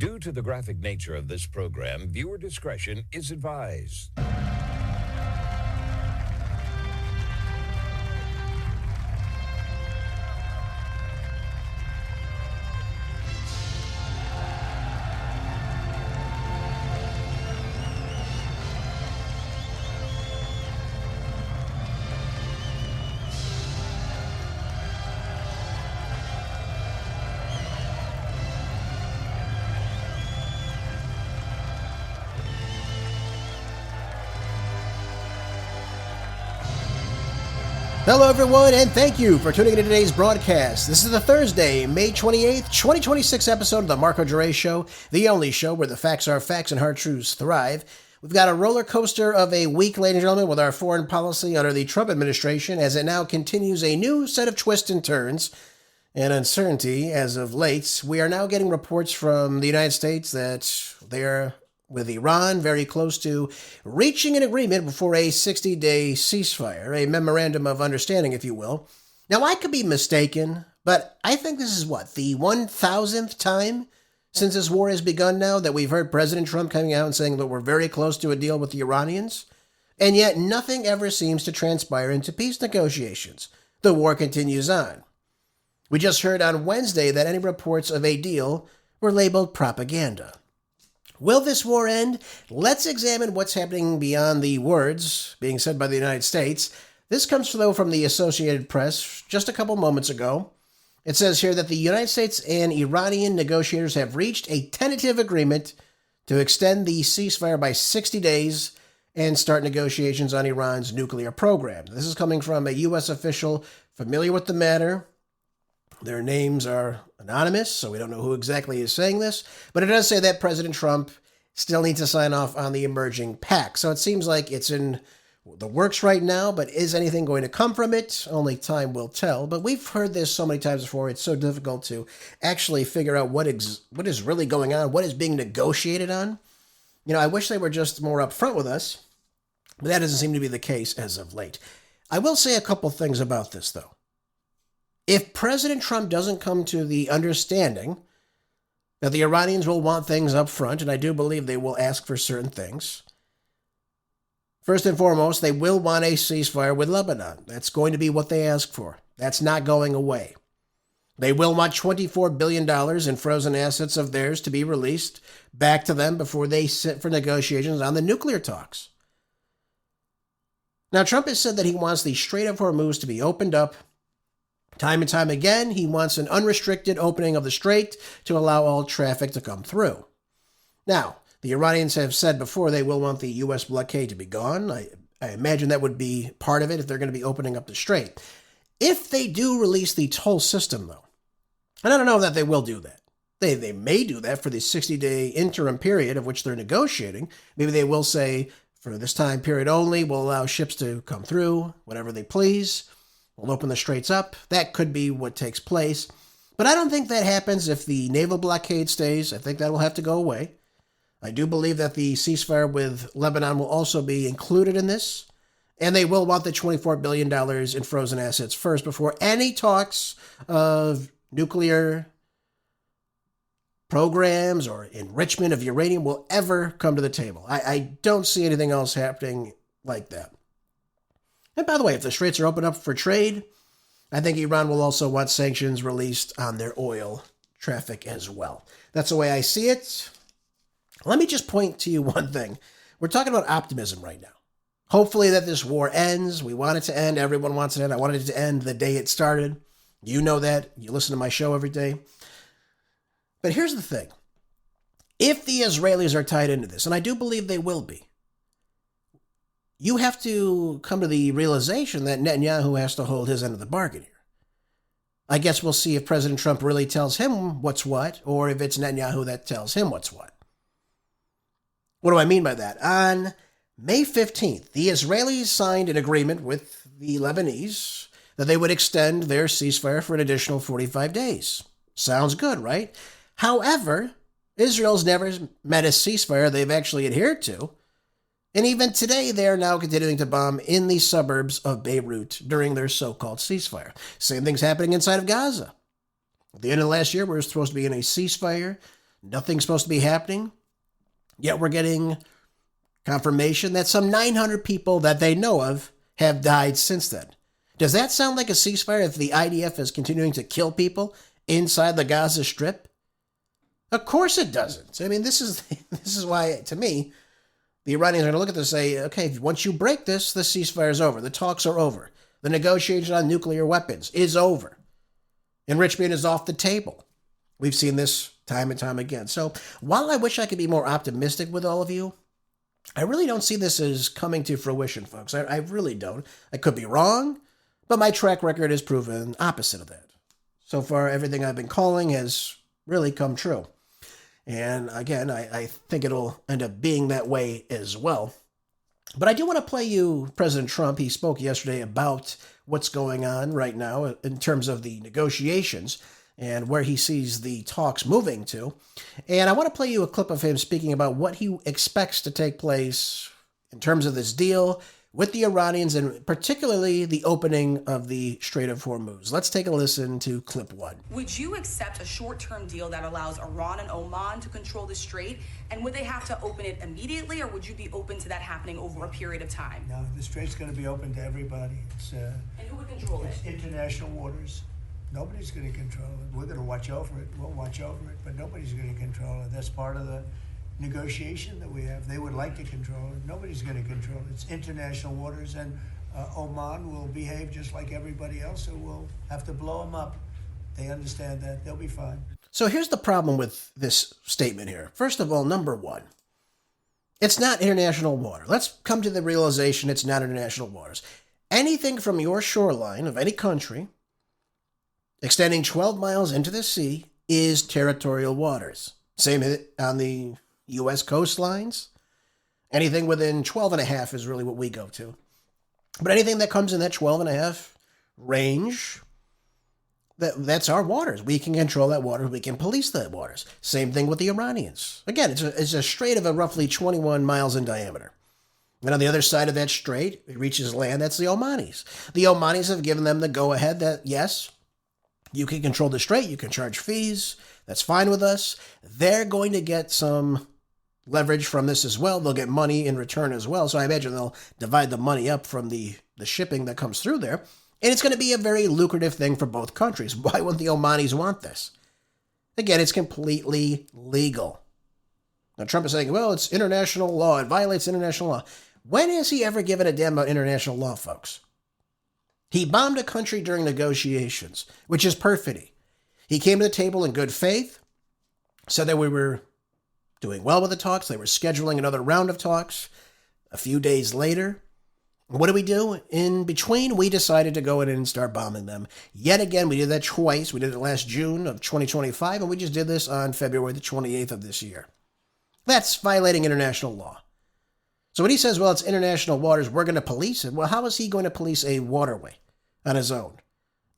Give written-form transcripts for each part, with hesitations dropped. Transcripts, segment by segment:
Due to the graphic nature of this program, viewer discretion is advised. Hello, everyone, and thank you for tuning in to today's broadcast. This is the Thursday, May 28th, 2026 episode of the Marco Dure Show, the only show where the facts are facts and hard truths thrive. We've got a roller coaster of a week, ladies and gentlemen, with our foreign policy under the Trump administration as it now continues a new set of twists and turns and uncertainty as of late. We are now getting reports from the United States that they're with Iran very close to reaching an agreement for a 60-day ceasefire, a memorandum of understanding, if you will. Now, I could be mistaken, but I think this is the 1,000th time since this war has begun now that we've heard President Trump coming out and saying that we're very close to a deal with the Iranians, and yet nothing ever seems to transpire into peace negotiations. The war continues on. We just heard on Wednesday that any reports of a deal were labeled propaganda. Will this war end? Let's examine what's happening beyond the words being said by the United States. This comes, though, from the Associated Press just a couple moments ago. It says here that the United States and Iranian negotiators have reached a tentative agreement to extend the ceasefire by 60 days and start negotiations on Iran's nuclear program. This is coming from a U.S. official familiar with the matter. Their names are anonymous, so we don't know who exactly is saying this, but it does say that President Trump still needs to sign off on the emerging pact. So it seems like it's in the works right now, but is anything going to come from it? Only time will tell. But we've heard this so many times before, it's so difficult to actually figure out what is really going on, what is being negotiated on. You know, I wish they were just more upfront with us, but that doesn't seem to be the case as of late. I will say a couple things about this, though. If President Trump doesn't come to the understanding that the Iranians will want things up front, and I do believe they will ask for certain things, first and foremost, they will want a ceasefire with Lebanon. That's going to be what they ask for. That's not going away. They will want $24 billion in frozen assets of theirs to be released back to them before they sit for negotiations on the nuclear talks. Now, Trump has said that he wants the Strait of Hormuz to be opened up. Time and time again, he wants an unrestricted opening of the strait to allow all traffic to come through. Now, the Iranians have said before they will want the U.S. blockade to be gone. I imagine that would be part of it if they're going to be opening up the strait. If they do release the toll system, though, and I don't know that they will do that. They may do that for the 60-day interim period of which they're negotiating. Maybe they will say, for this time period only, we'll allow ships to come through, whatever they please. We'll open the straits up. That could be what takes place. But I don't think that happens if the naval blockade stays. I think that will have to go away. I do believe that the ceasefire with Lebanon will also be included in this. And they will want the $24 billion in frozen assets first before any talks of nuclear programs or enrichment of uranium will ever come to the table. I don't see anything else happening like that. And by the way, if the straits are open up for trade, I think Iran will also want sanctions released on their oil traffic as well. That's the way I see it. Let me just point to you one thing. We're talking about optimism right now. Hopefully that this war ends. We want it to end. Everyone wants it to end. I wanted it to end the day it started. You know that. You listen to my show every day. But here's the thing. If the Israelis are tied into this, and I do believe they will be, you have to come to the realization that Netanyahu has to hold his end of the bargain here. I guess we'll see if President Trump really tells him what's what, or if it's Netanyahu that tells him what's what. What do I mean by that? On May 15th, the Israelis signed an agreement with the Lebanese that they would extend their ceasefire for an additional 45 days. Sounds good, right? However, Israel's never met a ceasefire they've actually adhered to. And even today, they are now continuing to bomb in the suburbs of Beirut during their so-called ceasefire. Same thing's happening inside of Gaza. At the end of last year, we were supposed to be in a ceasefire Nothing's supposed to be happening. Yet we're getting confirmation that some 900 people that they know of have died since then. Does that sound like a ceasefire if the IDF is continuing to kill people inside the Gaza Strip? Of course it doesn't. I mean, this is why, to me, the Iranians are going to look at this and say, okay, once you break this, the ceasefire is over. The talks are over. The negotiation on nuclear weapons is over. Enrichment is off the table. We've seen this time and time again. So while I wish I could be more optimistic with all of you, I really don't see this as coming to fruition, folks. I really don't. I could be wrong, but my track record has proven opposite of that. So far, everything I've been calling has really come true. And again, I think it'll end up being that way as well. But I do want to play you President Trump. He spoke yesterday about what's going on right now in terms of the negotiations and where he sees the talks moving to. And I want to play you a clip of him speaking about what he expects to take place in terms of this deal with the Iranians and particularly the opening of the Strait of Hormuz. Let's take a listen to clip 1. Would you accept a short-term deal that allows Iran and Oman to control the strait? And would they have to open it immediately, or would you be open to that happening over a period of time? No, the strait's going to be open to everybody. And who would control it? It's international waters. Nobody's going to control it. We're going to watch over it. We'll watch over it, but nobody's going to control it. That's part of the negotiation that we have. They would like to control it. Nobody's going to control it. It's international waters, and Oman will behave just like everybody else, so we'll have to blow them up. They understand that. They'll be fine. So here's the problem with this statement here. First of all, number one, it's not international water. Let's come to the realization it's not international waters. Anything from your shoreline of any country extending 12 miles into the sea is territorial waters. Same on the U.S. coastlines. Anything within 12 and a half is really what we go to. But anything that comes in that 12 and a half range, that's our waters. We can control that water. We can police that waters. Same thing with the Iranians. Again, it's a strait of roughly 21 miles in diameter. And on the other side of that strait, it reaches land. That's the Omanis. The Omanis have given them the go-ahead that, yes, you can control the strait. You can charge fees. That's fine with us. They're going to get some leverage from this as well. They'll get money in return as well. So I imagine they'll divide the money up from the shipping that comes through there. And it's going to be a very lucrative thing for both countries. Why wouldn't the Omanis want this? Again, it's completely legal. Now, Trump is saying, well, it's international law. It violates international law. When has he ever given a damn about international law, folks? He bombed a country during negotiations, which is perfidy. He came to the table in good faith, said that we were doing well with the talks. They were scheduling another round of talks. A few days later, what did we do? In between, we decided to go in and start bombing them. Yet again, we did that twice. We did it last June of 2025, and we just did this on February the 28th of this year. That's violating international law. So when he says, well, it's international waters, we're going to police it. Well, how is he going to police a waterway on his own?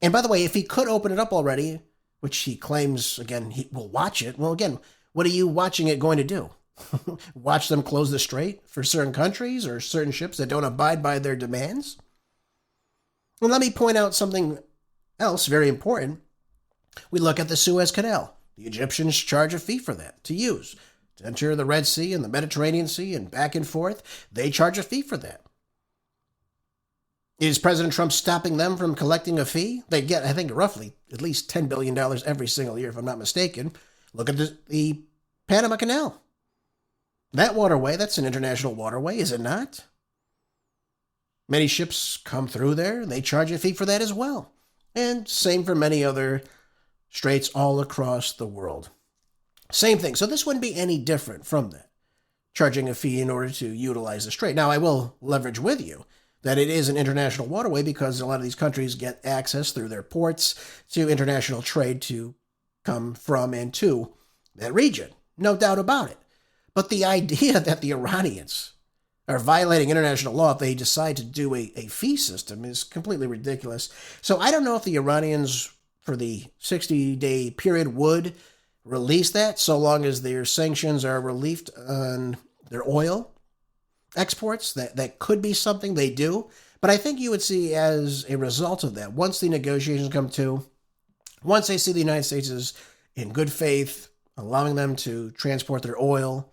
And by the way, if he could open it up already, which he claims, again, he will watch it. Well, again, what are you watching it going to do? Watch them close the strait for certain countries or certain ships that don't abide by their demands? And let me point out something else very important. We look at the Suez Canal. The Egyptians charge a fee for that to use. To enter the Red Sea and the Mediterranean Sea and back and forth, they charge a fee for that. Is President Trump stopping them from collecting a fee? They get, I think, roughly at least $10 billion every single year, if I'm not mistaken. Look at the Panama Canal. That waterway, that's an international waterway, is it not? Many ships come through there. They charge a fee for that as well. And same for many other straits all across the world. Same thing. So this wouldn't be any different from that, charging a fee in order to utilize the strait. Now, I will leverage with you that it is an international waterway because a lot of these countries get access through their ports to international trade to come from and to that region. No doubt about it. But the idea that the Iranians are violating international law if they decide to do a fee system is completely ridiculous. So I don't know if the Iranians, for the 60-day period, would release that so long as their sanctions are relieved on their oil exports. That could be something they do. But I think you would see as a result of that, once the negotiations come to, once they see the United States is in good faith allowing them to transport their oil,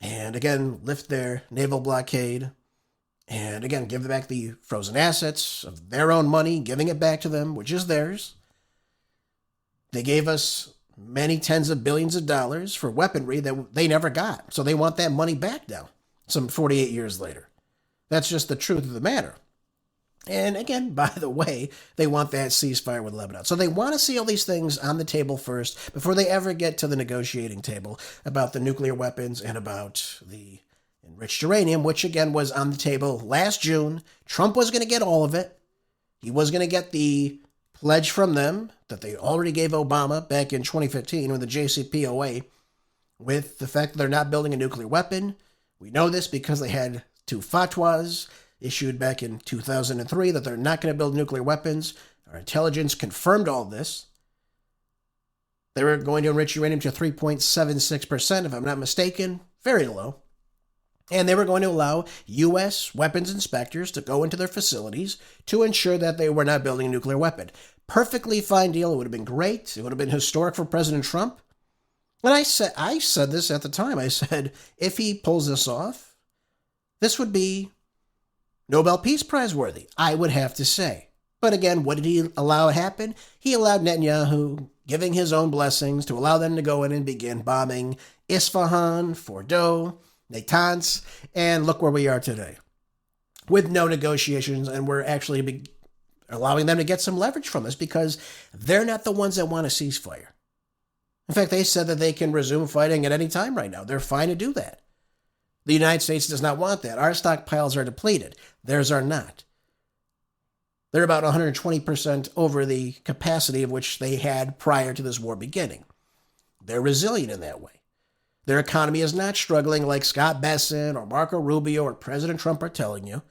and again, lift their naval blockade, and again, give them back the frozen assets of their own money, giving it back to them, which is theirs. They gave us many tens of billions of dollars for weaponry that they never got, so they want that money back now, some 48 years later. That's just the truth of the matter. And again, by the way, they want that ceasefire with Lebanon. So they want to see all these things on the table first before they ever get to the negotiating table about the nuclear weapons and about the enriched uranium, which again was on the table last June. Trump was going to get all of it. He was going to get the pledge from them that they already gave Obama back in 2015 with the JCPOA with the fact that they're not building a nuclear weapon. We know this because they had 2 fatwas issued back in 2003 that they're not going to build nuclear weapons. Our intelligence confirmed all this. They were going to enrich uranium to 3.76%, if I'm not mistaken. Very low. And they were going to allow U.S. weapons inspectors to go into their facilities to ensure that they were not building a nuclear weapon. Perfectly fine deal. It would have been great. It would have been historic for President Trump. And I said this at the time. I said, if he pulls this off, this would be Nobel Peace Prize worthy, I would have to say. But again, what did he allow to happen? He allowed Netanyahu, giving his own blessings, to allow them to go in and begin bombing Isfahan, Fordow, Natanz, and look where we are today. With no negotiations, and we're actually allowing them to get some leverage from us because they're not the ones that want a ceasefire. In fact, they said that they can resume fighting at any time right now. They're fine to do that. The United States does not want that. Our stockpiles are depleted. Theirs are not. They're about 120% over the capacity of which they had prior to this war beginning. They're resilient in that way. Their economy is not struggling like Scott Bessent or Marco Rubio or President Trump are telling you.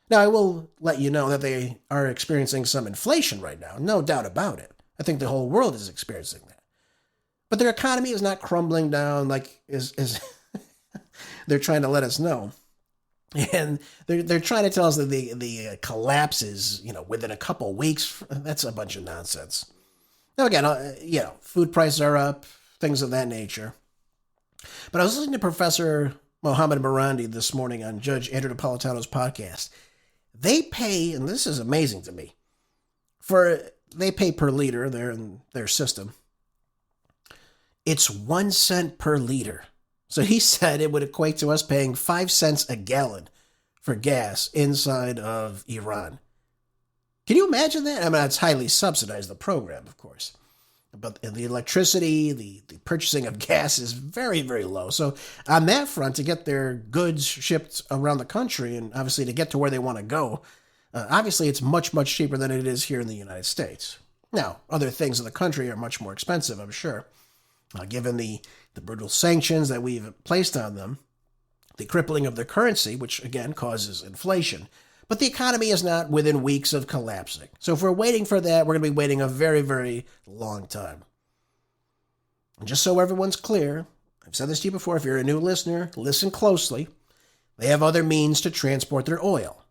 Now, I will let you know that they are experiencing some inflation right now. No doubt about it. I think the whole world is experiencing that. But their economy is not crumbling down like is they're trying to let us know. And they're trying to tell us that the collapse is, within a couple of weeks. That's a bunch of nonsense. Now, again, food prices are up, things of that nature. But I was listening to Professor Mohammed Marandi this morning on Judge Andrew Napolitano's podcast. They pay, and this is amazing to me, they pay per liter there in their system. It's 1 cent per liter. So he said it would equate to us paying 5 cents a gallon for gas inside of Iran. Can you imagine that? I mean, it's highly subsidized, the program, of course. But the electricity, the purchasing of gas is very, very low. So on that front, to get their goods shipped around the country and obviously to get to where they want to go, obviously it's much, much cheaper than it is here in the United States. Now, other things in the country are much more expensive, I'm sure. Given the brutal sanctions that we've placed on them, the crippling of their currency, which again causes inflation. But the economy is not within weeks of collapsing. So if we're waiting for that, we're going to be waiting a very, very long time. And just so everyone's clear, I've said this to you before, if you're a new listener, listen closely. They have other means to transport their oil.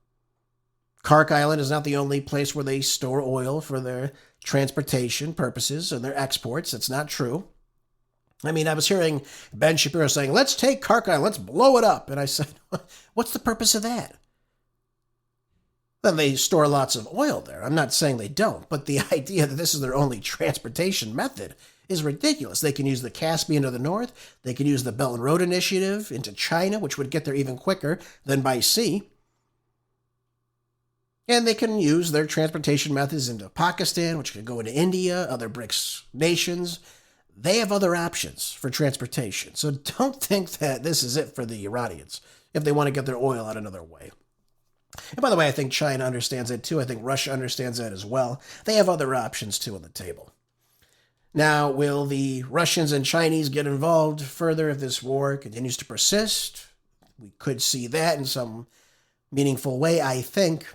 Kark Island is not the only place where they store oil for their transportation purposes and their exports. It's not true. I mean, I was hearing Ben Shapiro saying, let's take Kark Island, let's blow it up. And I said, what's the purpose of that? Then they store lots of oil there. I'm not saying they don't, but the idea that this is their only transportation method is ridiculous. They can use the Caspian to the north. They can use the Belt and Road Initiative into China, which would get there even quicker than by sea. And they can use their transportation methods into Pakistan, which could go into India, other BRICS nations. They have other options for transportation. So don't think that this is it for the Iranians if they want to get their oil out another way. And by the way, I think China understands that too. I think Russia understands that as well. They have other options too on the table. Now, will the Russians and Chinese get involved further if this war continues to persist? We could see that in some meaningful way, I think.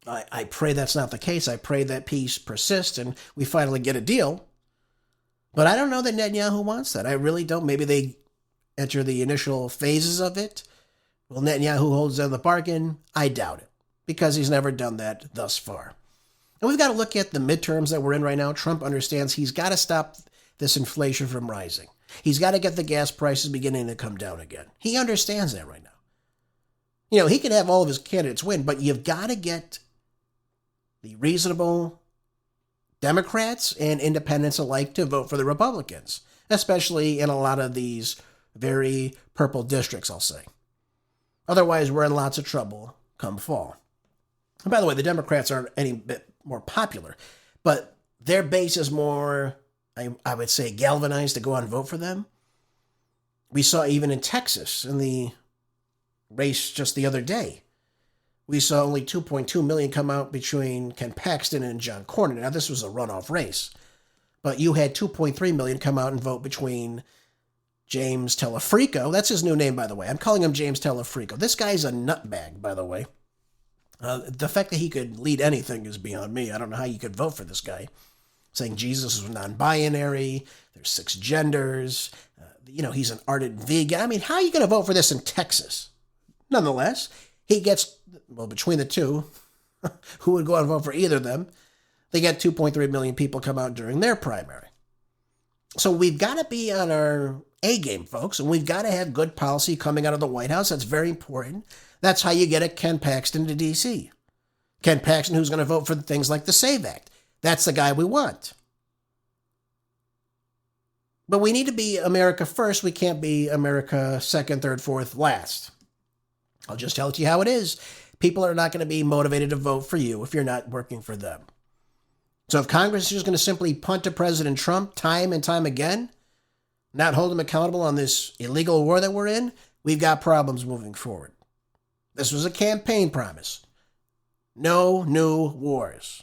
I pray that's not the case. I pray that peace persists and we finally get a deal. But I don't know that Netanyahu wants that. I really don't. Maybe they enter the initial phases of it. Will Netanyahu hold down the bargain? I doubt it, because he's never done that thus far. And we've got to look at the midterms that we're in right now. Trump understands he's got to stop this inflation from rising. He's got to get the gas prices beginning to come down again. He understands that right now. You know, he can have all of his candidates win, but you've got to get the reasonable Democrats and independents alike to vote for the Republicans, especially in a lot of these very purple districts, I'll say. Otherwise, we're in lots of trouble come fall. And by the way, the Democrats aren't any bit more popular, but their base is more, I would say, galvanized to go out and vote for them. We saw even in Texas, in the race just the other day, we saw only 2.2 million come out between Ken Paxton and John Cornyn. Now, this was a runoff race, but you had 2.3 million come out and vote between James Telefrico. That's his new name, by the way. I'm calling him James Telefrico. This guy's a nutbag, by the way. The fact that he could lead anything is beyond me. I don't know how you could vote for this guy. Saying Jesus was non-binary, there's 6 genders, he's an ardent vegan. I mean, how are you going to vote for this in Texas? Nonetheless, he gets, between the two, who would go out and vote for either of them, they get 2.3 million people come out during their primary. So we've got to be on our A game, folks, and we've got to have good policy coming out of the White House. That's very important. That's how you get a Ken Paxton to D.C. Ken Paxton, who's going to vote for things like the SAVE Act. That's the guy we want. But we need to be America first. We can't be America second, third, fourth, last. I'll just tell it to you how it is. People are not going to be motivated to vote for you if you're not working for them. So if Congress is just going to simply punt to President Trump time and time again, not hold him accountable on this illegal war that we're in, we've got problems moving forward. This was a campaign promise. No new wars.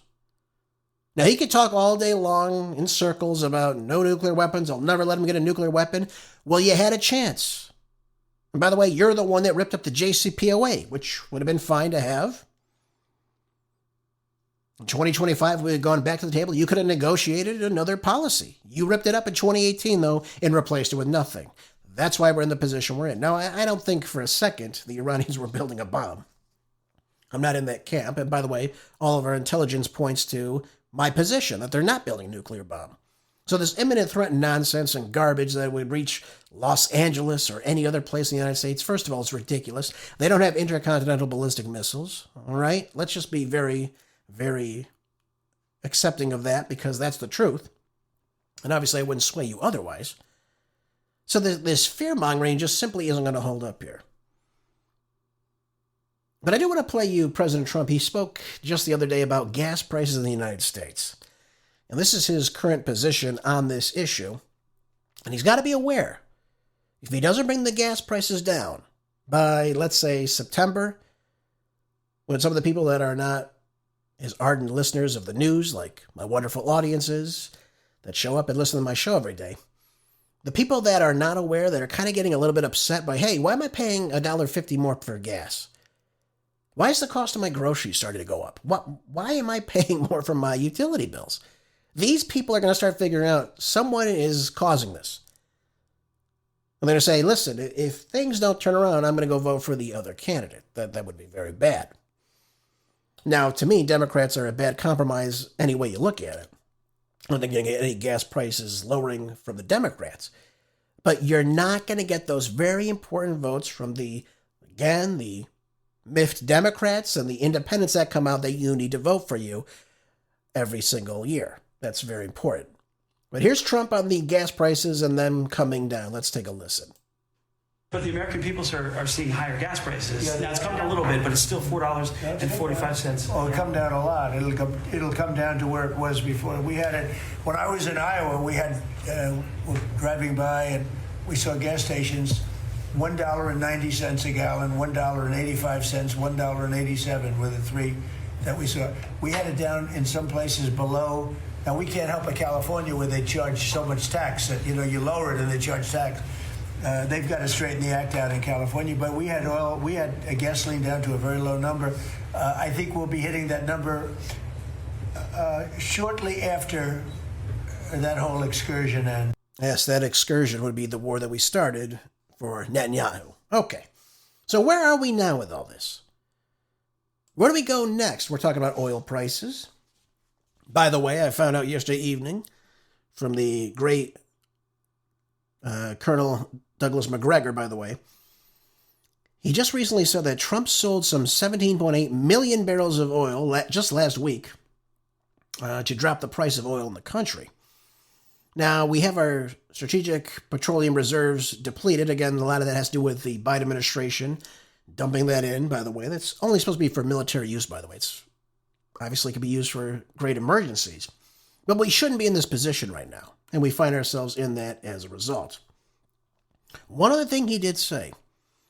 Now, he could talk all day long in circles about no nuclear weapons. I'll never let him get a nuclear weapon. Well, you had a chance. And by the way, you're the one that ripped up the JCPOA, which would have been fine to have. In 2025, we had gone back to the table. You could have negotiated another policy. You ripped it up in 2018, though, and replaced it with nothing. That's why we're in the position we're in. Now, I don't think for a second the Iranians were building a bomb. I'm not in that camp. And by the way, all of our intelligence points to my position that they're not building a nuclear bomb. So this imminent threat nonsense and garbage that would reach Los Angeles or any other place in the United States, first of all, it's ridiculous. They don't have intercontinental ballistic missiles, all right? Let's just be very, very accepting of that because that's the truth. And obviously I wouldn't sway you otherwise. So this fear-mongering just simply isn't going to hold up here. But I do want to play you President Trump. He spoke just the other day about gas prices in the United States. And this is his current position on this issue. And he's got to be aware. If he doesn't bring the gas prices down by, let's say, September, when some of the people that are not as ardent listeners of the news, like my wonderful audiences that show up and listen to my show every day, the people that are not aware, that are kind of getting a little bit upset by, hey, why am I paying $1.50 more for gas? Why is the cost of my groceries starting to go up? Why am I paying more for my utility bills? These people are going to start figuring out someone is causing this. And they're going to say, listen, if things don't turn around, I'm going to go vote for the other candidate. That would be very bad. Now, to me, Democrats are a bad compromise any way you look at it. I don't think you're going to get any gas prices lowering from the Democrats. But you're not going to get those very important votes from the miffed Democrats and the independents that come out that you need to vote for you every single year. That's very important. But here's Trump on the gas prices and them coming down. Let's take a listen. But the American people, sir, are seeing higher gas prices. Yeah, now it's come down a little bit, but it's still $4.45. Oh, it'll come down a lot. It'll come down to where it was before. We had it when I was in Iowa. We had driving by and we saw gas stations $1.90 a gallon, $1.85, $1.87 were the three that we saw. We had it down in some places below. Now we can't help but California where they charge so much tax that you lower it and they charge tax. They've got to straighten the act out in California, but we had a gasoline down to a very low number. I think we'll be hitting that number shortly after that whole excursion ends. Yes, that excursion would be the war that we started for Netanyahu. Okay, so where are we now with all this? Where do we go next? We're talking about oil prices. By the way, I found out yesterday evening from the great Colonel Douglas McGregor, by the way, he just recently said that Trump sold some 17.8 million barrels of oil just last week to drop the price of oil in the country. Now, we have our strategic petroleum reserves depleted. Again, a lot of that has to do with the Biden administration dumping that in, by the way. That's only supposed to be for military use, by the way. It's obviously could be used for great emergencies. But we shouldn't be in this position right now, and we find ourselves in that as a result. One other thing he did say,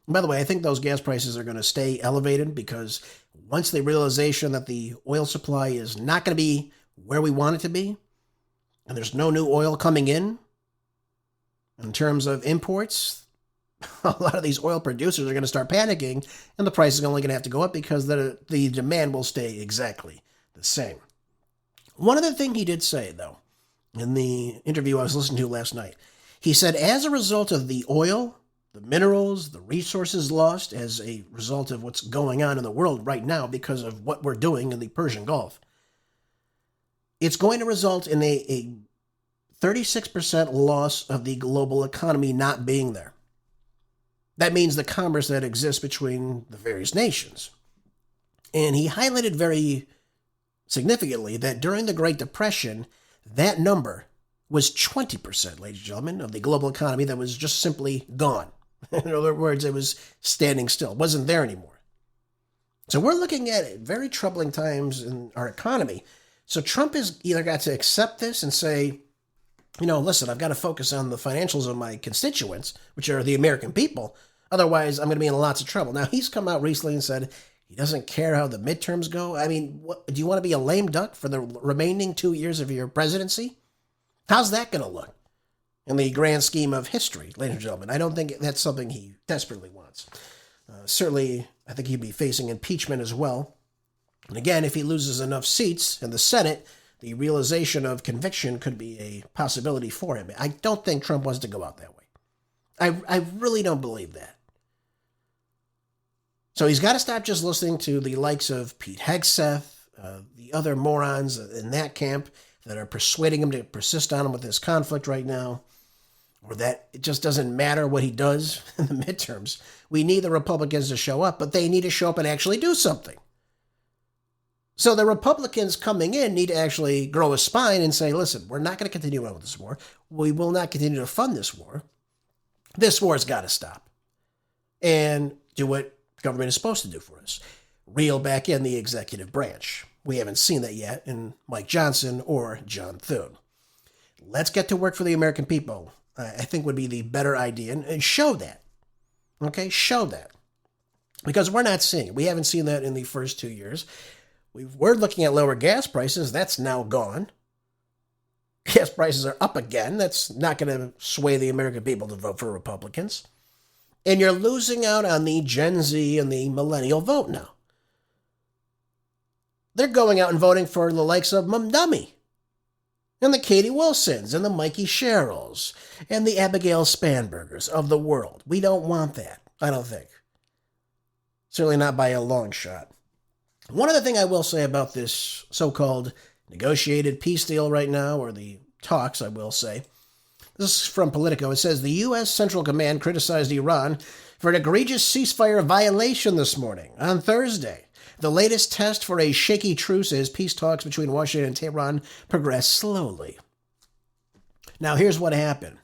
and by the way, I think those gas prices are going to stay elevated because once the realization that the oil supply is not going to be where we want it to be, and there's no new oil coming in terms of imports, a lot of these oil producers are going to start panicking, and the price is only going to have to go up because the demand will stay exactly the same. One other thing he did say, though, in the interview I was listening to last night, he said as a result of the oil, the minerals, the resources lost as a result of what's going on in the world right now because of what we're doing in the Persian Gulf, it's going to result in a 36% loss of the global economy not being there. That means the commerce that exists between the various nations. And he highlighted very significantly that during the Great Depression, that number was 20%, ladies and gentlemen, of the global economy that was just simply gone. In other words, it was standing still. It wasn't there anymore. So we're looking at very troubling times in our economy. So Trump has either got to accept this and say, listen, I've got to focus on the financials of my constituents, which are the American people. Otherwise, I'm going to be in lots of trouble. Now, he's come out recently and said he doesn't care how the midterms go. I mean, do you want to be a lame duck for the remaining 2 years of your presidency? How's that going to look in the grand scheme of history, ladies and gentlemen? I don't think that's something he desperately wants. Certainly, I think he'd be facing impeachment as well. And again, if he loses enough seats in the Senate, the realization of conviction could be a possibility for him. I don't think Trump wants to go out that way. I really don't believe that. So he's got to stop just listening to the likes of Pete Hegseth, the other morons in that camp that are persuading him to persist on him with this conflict right now, or that it just doesn't matter what he does in the midterms. We need the Republicans to show up, but they need to show up and actually do something. So the Republicans coming in need to actually grow a spine and say, listen, we're not going to continue on with this war. We will not continue to fund this war. This war's got to stop. And do what government is supposed to do for us. Reel back in the executive branch. We haven't seen that yet in Mike Johnson or John Thune. Let's get to work for the American people, I think would be the better idea, and show that. Okay, show that. Because we're not seeing it. We haven't seen that in the first 2 years. We're looking at lower gas prices. That's now gone. Gas prices are up again. That's not going to sway the American people to vote for Republicans. And you're losing out on the Gen Z and the millennial vote now. They're going out and voting for the likes of Mamdani and the Katie Wilsons and the Mikey Sherrills and the Abigail Spanbergers of the world. We don't want that, I don't think. Certainly not by a long shot. One other thing I will say about this so-called negotiated peace deal right now, or the talks, I will say. This is from Politico. It says, the U.S. Central Command criticized Iran for an egregious ceasefire violation this morning, on Thursday. The latest test for a shaky truce as peace talks between Washington and Tehran progress slowly. Now, here's what happened.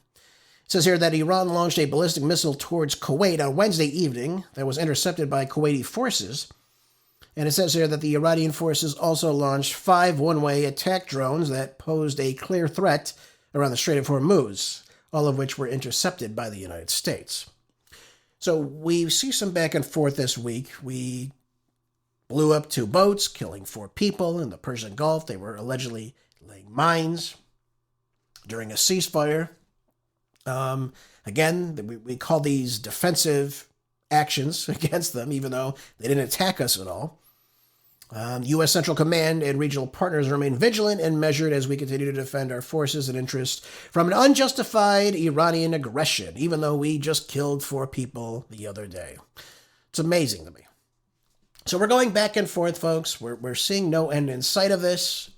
It says here that Iran launched a ballistic missile towards Kuwait on Wednesday evening that was intercepted by Kuwaiti forces. And it says here that the Iranian forces also launched 5 one-way attack drones that posed a clear threat around the Strait of Hormuz, all of which were intercepted by the United States. So we see some back and forth this week. We blew up 2 boats, killing 4 people in the Persian Gulf. They were allegedly laying mines during a ceasefire. Again, we call these defensive actions against them, even though they didn't attack us at all. U.S. Central Command and regional partners remain vigilant and measured as we continue to defend our forces and interests from an unjustified Iranian aggression, even though we just killed 4 people the other day. It's amazing to me. So we're going back and forth, folks. We're seeing no end in sight of this.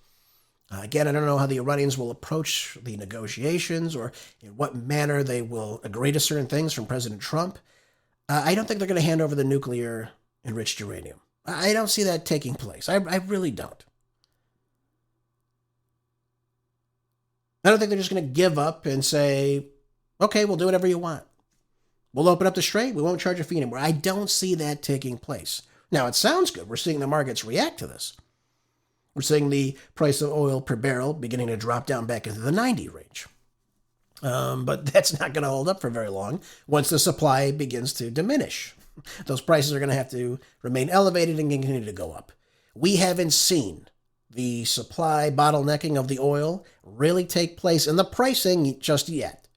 Again, I don't know how the Iranians will approach the negotiations or in what manner they will agree to certain things from President Trump. I don't think they're going to hand over the nuclear enriched uranium. I don't see that taking place. I really don't. I don't think they're just going to give up and say, okay, we'll do whatever you want. We'll open up the strait. We won't charge a fee anymore. I don't see that taking place. Now, it sounds good. We're seeing the markets react to this. We're seeing the price of oil per barrel beginning to drop down back into the 90 range. But that's not going to hold up for very long once the supply begins to diminish. Those prices are going to have to remain elevated and continue to go up. We haven't seen the supply bottlenecking of the oil really take place in the pricing just yet.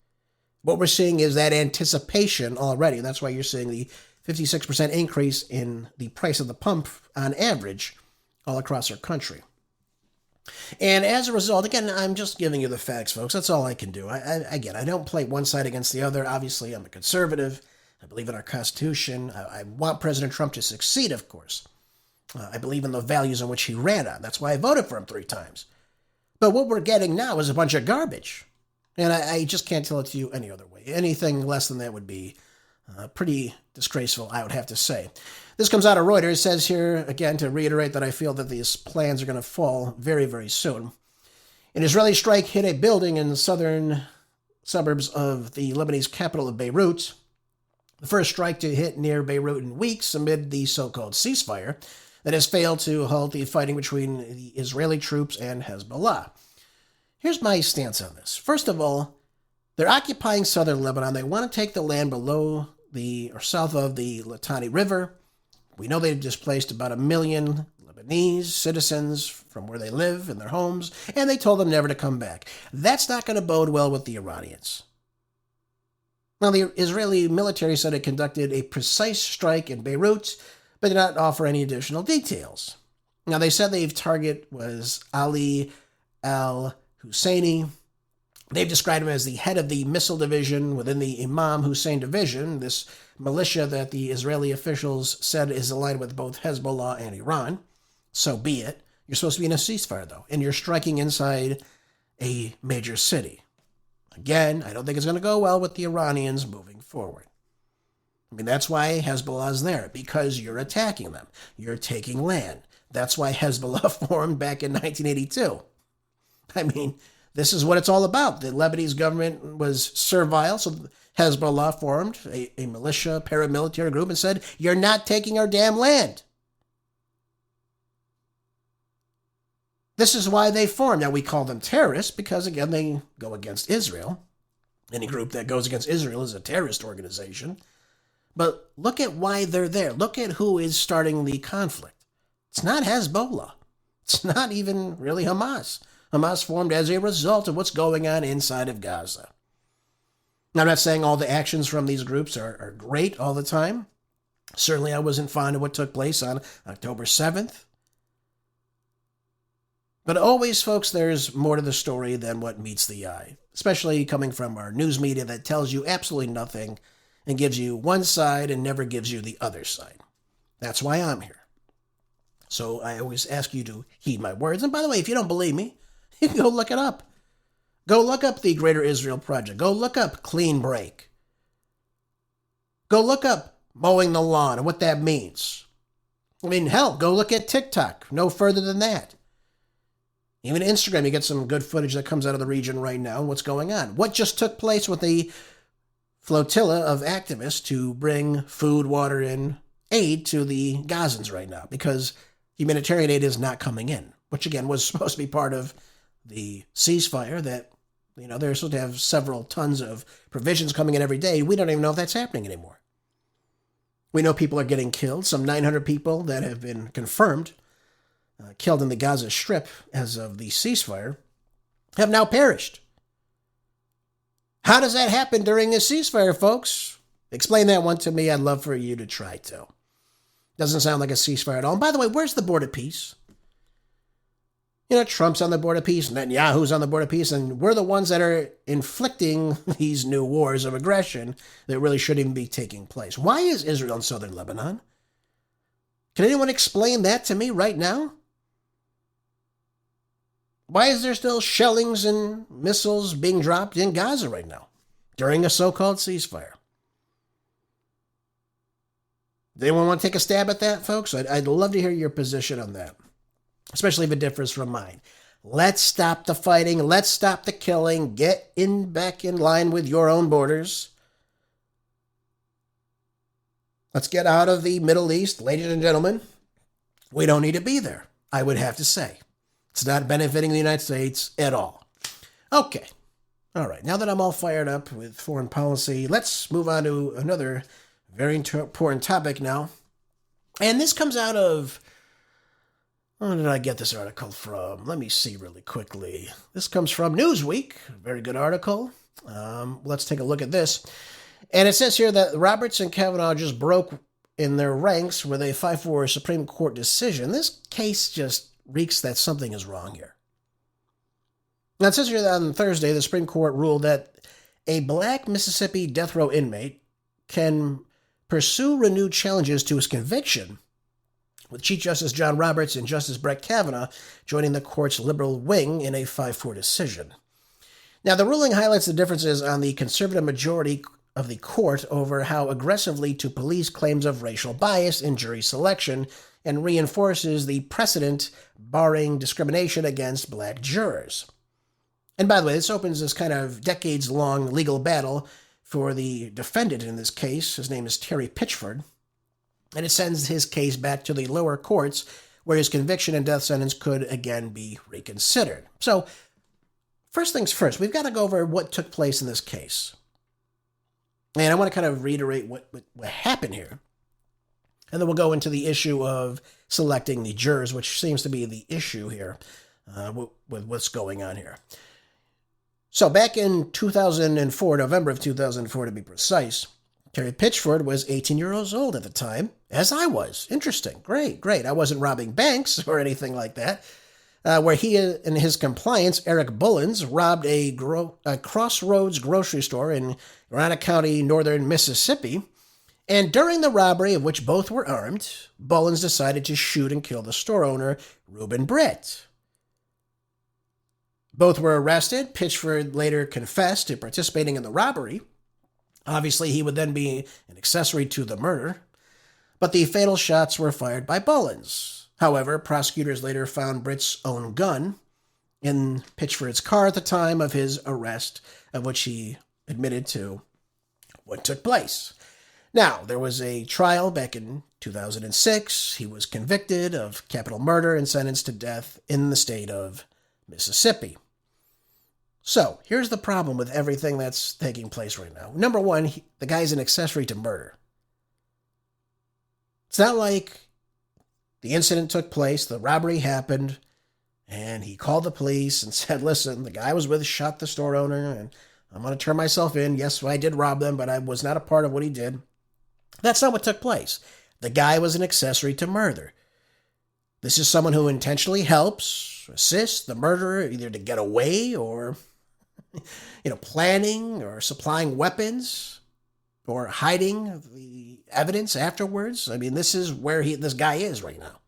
What we're seeing is that anticipation already. And that's why you're seeing the 56% increase in the price of the pump on average all across our country. And as a result, again, I'm just giving you the facts, folks. That's all I can do. I don't play one side against the other. Obviously, I'm a conservative. I believe in our Constitution. I want President Trump to succeed, of course. I believe in the values on which he ran on. That's why I voted for him 3 times. But what we're getting now is a bunch of garbage. And I just can't tell it to you any other way. Anything less than that would be pretty disgraceful, I would have to say. This comes out of Reuters. It says here, again, to reiterate that I feel that these plans are going to fall very, very soon. An Israeli strike hit a building in the southern suburbs of the Lebanese capital of Beirut. The first strike to hit near Beirut in weeks amid the so-called ceasefire that has failed to halt the fighting between the Israeli troops and Hezbollah. Here's my stance on this. First of all, they're occupying southern Lebanon. They want to take the land below or south of the Litani River. We know they've displaced about 1 million Lebanese citizens from where they live in their homes, and they told them never to come back. That's not going to bode well with the Iranians. Now, the Israeli military said it conducted a precise strike in Beirut, but did not offer any additional details. Now, they said their target was Ali al-Husseini. They've described him as the head of the missile division within the Imam Hussein division, this militia that the Israeli officials said is aligned with both Hezbollah and Iran. So be it. You're supposed to be in a ceasefire, though, and you're striking inside a major city. Again, I don't think it's going to go well with the Iranians moving forward. I mean, that's why Hezbollah's there, because you're attacking them. You're taking land. That's why Hezbollah formed back in 1982. I mean, this is what it's all about. The Lebanese government was servile, so Hezbollah formed a militia, paramilitary group and said, you're not taking our damn land. This is why they formed. Now, we call them terrorists because, again, they go against Israel. Any group that goes against Israel is a terrorist organization. But look at why they're there. Look at who is starting the conflict. It's not Hezbollah. It's not even really Hamas. Hamas formed as a result of what's going on inside of Gaza. Now, I'm not saying all the actions from these groups are great all the time. Certainly, I wasn't fond of what took place on October 7th. But always, folks, there's more to the story than what meets the eye, especially coming from our news media that tells you absolutely nothing and gives you one side and never gives you the other side. That's why I'm here. So I always ask you to heed my words. And by the way, if you don't believe me, you can go look it up. Go look up the Greater Israel Project. Go look up Clean Break. Go look up mowing the lawn and what that means. I mean, hell, go look at TikTok. No further than that. Even Instagram, you get some good footage that comes out of the region right now and what's going on. What just took place with the flotilla of activists to bring food, water, and aid to the Gazans right now because humanitarian aid is not coming in, which again was supposed to be part of the ceasefire that, they're supposed to have several tons of provisions coming in every day. We don't even know if that's happening anymore. We know people are getting killed. Some 900 people that have been confirmed killed in the Gaza Strip as of the ceasefire have now perished. How does that happen during a ceasefire, folks? Explain that one to me. I'd love for you to try to. Doesn't sound like a ceasefire at all. And by the way, where's the board of peace? Trump's on the board of peace, Netanyahu's on the board of peace, and we're the ones that are inflicting these new wars of aggression that really shouldn't even be taking place. Why is Israel in southern Lebanon? Can anyone explain that to me right now? Why is there still shellings and missiles being dropped in Gaza right now during a so-called ceasefire? Does anyone want to take a stab at that, folks? I'd love to hear your position on that, especially if it differs from mine. Let's stop the fighting. Let's stop the killing. Get back in line with your own borders. Let's get out of the Middle East, ladies and gentlemen. We don't need to be there, I would have to say. It's not benefiting the United States at all. Okay. All right. Now that I'm all fired up with foreign policy, let's move on to another very important topic now. And this comes out of... Where did I get this article from? Let me see really quickly. This comes from Newsweek. Very good article. Let's take a look at this. And it says here that Roberts and Kavanaugh just broke in their ranks with a 5-4 Supreme Court decision. This case just reeks that something is wrong here. Now, it says here that on Thursday, the Supreme Court ruled that a black Mississippi death row inmate can pursue renewed challenges to his conviction, with Chief Justice John Roberts and Justice Brett Kavanaugh joining the court's liberal wing in a 5-4 decision. Now, the ruling highlights the differences on the conservative majority of the court over how aggressively to police claims of racial bias in jury selection and reinforces the precedent barring discrimination against black jurors. And by the way, this opens this kind of decades-long legal battle for the defendant in this case. His name is Terry Pitchford. And it sends his case back to the lower courts where his conviction and death sentence could again be reconsidered. So, first things first, we've got to go over what took place in this case. And I want to kind of reiterate what happened here. And then we'll go into the issue of selecting the jurors, which seems to be the issue here with what's going on here. So back in 2004, November of 2004 to be precise, Terry Pitchford was 18 years old at the time, as I was. Interesting. Great. I wasn't robbing banks or anything like that. Where he and his compliance, Eric Bullins, robbed a Crossroads grocery store in Granite County, northern Mississippi. And during the robbery, of which both were armed, Bullins decided to shoot and kill the store owner, Reuben Britt. Both were arrested. Pitchford later confessed to participating in the robbery. Obviously, he would then be an accessory to the murder. But the fatal shots were fired by Bullins. However, prosecutors later found Britt's own gun in Pitchford's car at the time of his arrest, of which he admitted to what took place. Now, there was a trial back in 2006. He was convicted of capital murder and sentenced to death in the state of Mississippi. So, here's the problem with everything that's taking place right now. Number one, the guy's an accessory to murder. It's not like the incident took place, the robbery happened, and he called the police and said, listen, the guy I was with shot the store owner, and I'm going to turn myself in. Yes, I did rob them, but I was not a part of what he did. That's not what took place. The guy was an accessory to murder. This is someone who intentionally helps, assists the murderer either to get away or, planning or supplying weapons or hiding the evidence afterwards. I mean, this is where this guy is right now.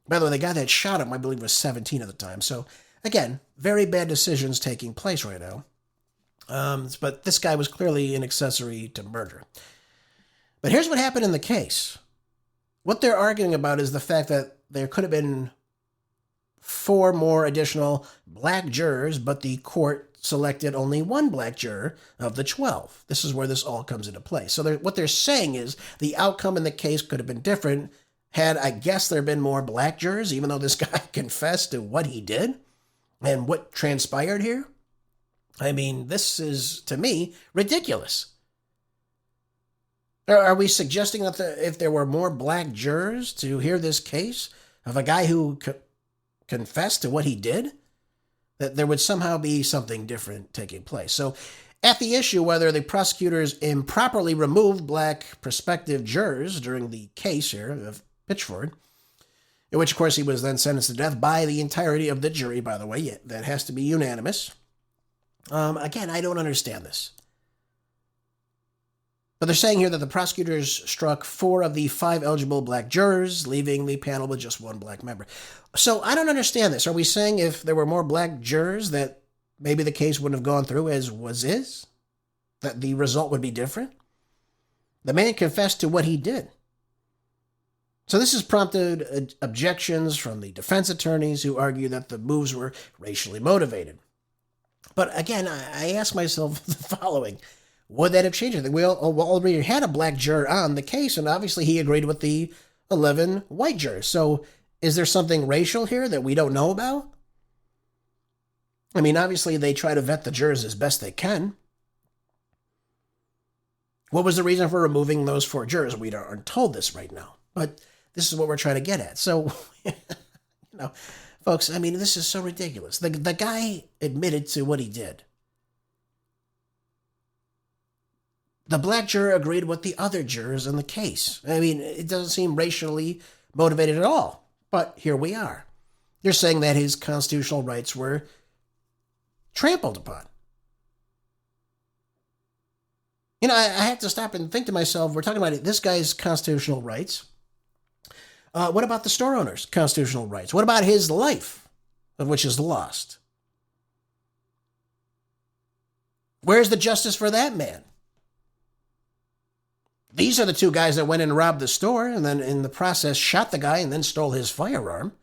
By the way, the guy that shot him, I believe, was 17 at the time. So, again, very bad decisions taking place right now. But this guy was clearly an accessory to murder. But here's what happened in the case. What they're arguing about is the fact that there could have been 4 more additional black jurors, but the court selected only 1 black juror of the 12. This is where this all comes into play. So what they're saying is the outcome in the case could have been different had, I guess, there been more black jurors, even though this guy confessed to what he did and what transpired here. I mean, this is, to me, ridiculous. Are we suggesting that if there were more black jurors to hear this case of a guy who confessed to what he did, that there would somehow be something different taking place? So at the issue whether the prosecutors improperly removed black prospective jurors during the case here of Pitchford, in which, of course, he was then sentenced to death by the entirety of the jury, by the way. Yeah, that has to be unanimous. Again, I don't understand this. But they're saying here that the prosecutors struck 4 of the 5 eligible black jurors, leaving the panel with just 1 black member. So I don't understand this. Are we saying if there were more black jurors that maybe the case wouldn't have gone through as is? That the result would be different? The man confessed to what he did. So this has prompted objections from the defense attorneys who argue that the moves were racially motivated. But again, I ask myself the following. Would that have changed anything? We already had a black juror on the case, and obviously he agreed with the 11 white jurors. So is there something racial here that we don't know about? I mean, obviously they try to vet the jurors as best they can. What was the reason for removing those 4 jurors? We aren't told this right now, but this is what we're trying to get at. So, folks, I mean, this is so ridiculous. The guy admitted to what he did. The black juror agreed with the other jurors in the case. I mean, it doesn't seem racially motivated at all. But here we are. You're saying that his constitutional rights were trampled upon. I have to stop and think to myself, we're talking about this guy's constitutional rights. What about the store owner's constitutional rights? What about his life, of which is lost? Where's the justice for that man? These are the 2 guys that went in and robbed the store and then in the process shot the guy and then stole his firearm.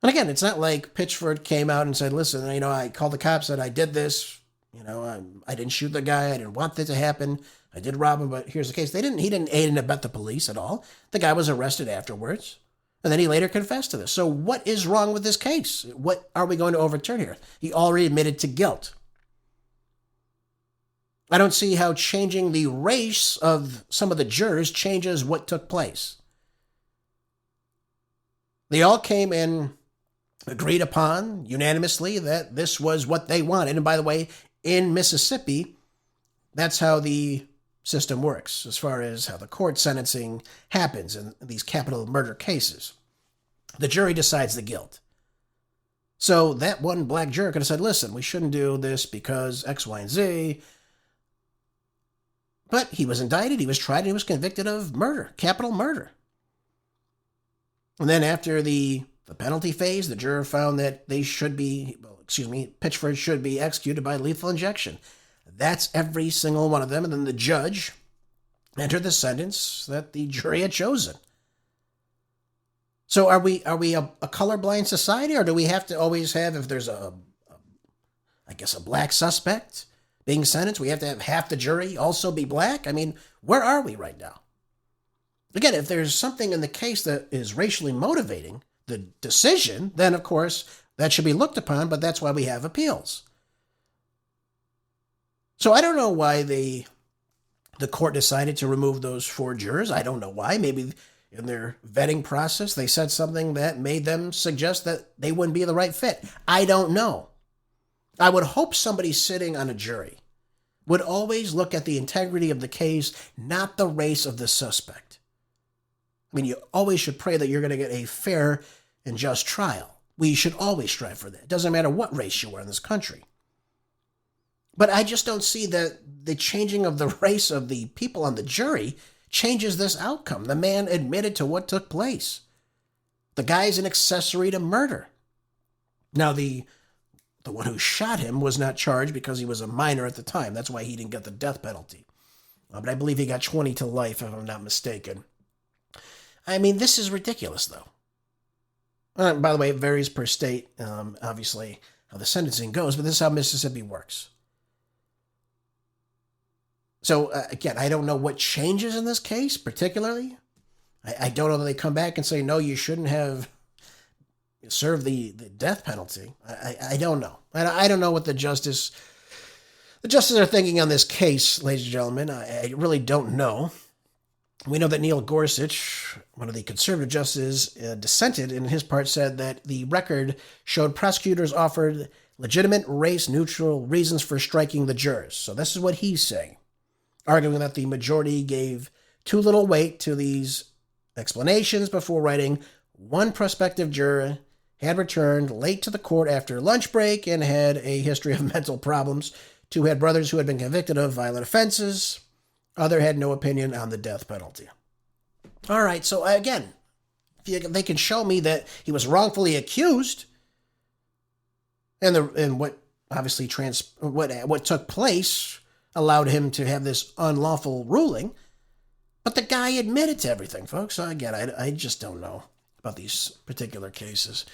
And again, it's not like Pitchford came out and said, listen, I called the cops, said I did this. I didn't shoot the guy. I didn't want that to happen. I did rob him, but here's the case. He didn't aid and abet the police at all. The guy was arrested afterwards. And then he later confessed to this. So what is wrong with this case? What are we going to overturn here? He already admitted to guilt. I don't see how changing the race of some of the jurors changes what took place. They all came and agreed upon unanimously that this was what they wanted. And by the way, in Mississippi, that's how the system works as far as how the court sentencing happens in these capital murder cases. The jury decides the guilt. So that one black juror could have said, listen, we shouldn't do this because X, Y, and Z. But he was indicted, he was tried, and he was convicted of murder, capital murder. And then after the penalty phase, the juror found that Pitchford should be executed by lethal injection. That's every single one of them. And then the judge entered the sentence that the jury had chosen. So are we a colorblind society, or do we have to always have, if there's a black suspect being sentenced, we have to have half the jury also be black? I mean, where are we right now? Again, if there's something in the case that is racially motivating the decision, then of course that should be looked upon, but that's why we have appeals. So I don't know why the court decided to remove those 4 jurors. I don't know why. Maybe in their vetting process, they said something that made them suggest that they wouldn't be the right fit. I don't know. I would hope somebody sitting on a jury would always look at the integrity of the case, not the race of the suspect. I mean, you always should pray that you're going to get a fair and just trial. We should always strive for that. It doesn't matter what race you are in this country. But I just don't see that the changing of the race of the people on the jury changes this outcome. The man admitted to what took place. The guy's an accessory to murder. Now, the one who shot him was not charged because he was a minor at the time. That's why he didn't get the death penalty. But I believe he got 20 to life, if I'm not mistaken. I mean, this is ridiculous, though. By the way, it varies per state, obviously, how the sentencing goes, but this is how Mississippi works. So, again, I don't know what changes in this case, particularly. I don't know that they come back and say, no, you shouldn't have served the death penalty. I don't know. I don't know what the justices are thinking on this case, ladies and gentlemen. I really don't know. We know that Neil Gorsuch, one of the conservative justices, dissented, and his part said that the record showed prosecutors offered legitimate race-neutral reasons for striking the jurors. So this is what he's saying, arguing that the majority gave too little weight to these explanations before writing one prospective juror had returned late to the court after lunch break and had a history of mental problems. Two had brothers who had been convicted of violent offenses. Other had no opinion on the death penalty. All right, so again, they can show me that he was wrongfully accused, and what obviously what took place allowed him to have this unlawful ruling. But the guy admitted to everything, folks. So again, I just don't know about these particular cases.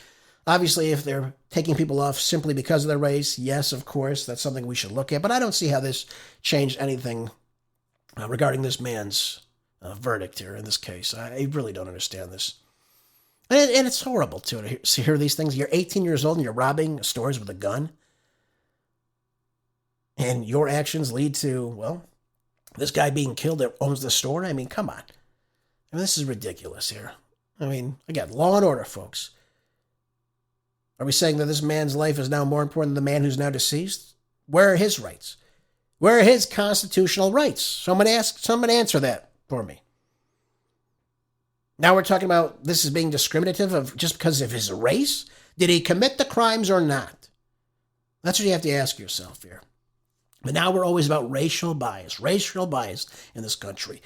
Obviously, if they're taking people off simply because of their race, yes, of course, that's something we should look at. But I don't see how this changed anything regarding this man's verdict here in this case. I really don't understand this. And it's horrible, too, to hear these things. You're 18 years old and you're robbing stores with a gun. And your actions lead to, well, this guy being killed that owns the store? I mean, come on. I mean, this is ridiculous here. I mean, again, law and order, folks. Are we saying that this man's life is now more important than the man who's now deceased? Where are his rights? Where are his constitutional rights? Someone answer that for me. Now we're talking about this is being discriminative of just because of his race? Did he commit the crimes or not? That's what you have to ask yourself here. But now we're always about racial bias in this country.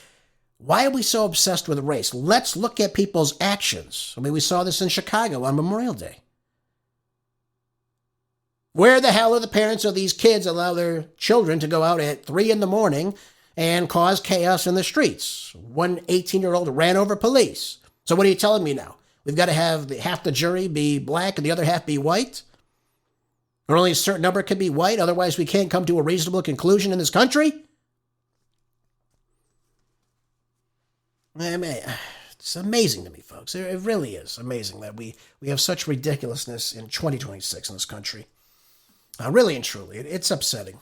Why are we so obsessed with race? Let's look at people's actions. I mean, we saw this in Chicago on Memorial Day. Where the hell are the parents of these kids that allow their children to go out at 3 a.m. and cause chaos in the streets? One 18-year-old ran over police. So what are you telling me now? We've got to have half the jury be black and the other half be white? Or only a certain number can be white, otherwise we can't come to a reasonable conclusion in this country? I mean, it's amazing to me, folks. It really is amazing that we have such ridiculousness in 2026 in this country. Really and truly, it's upsetting,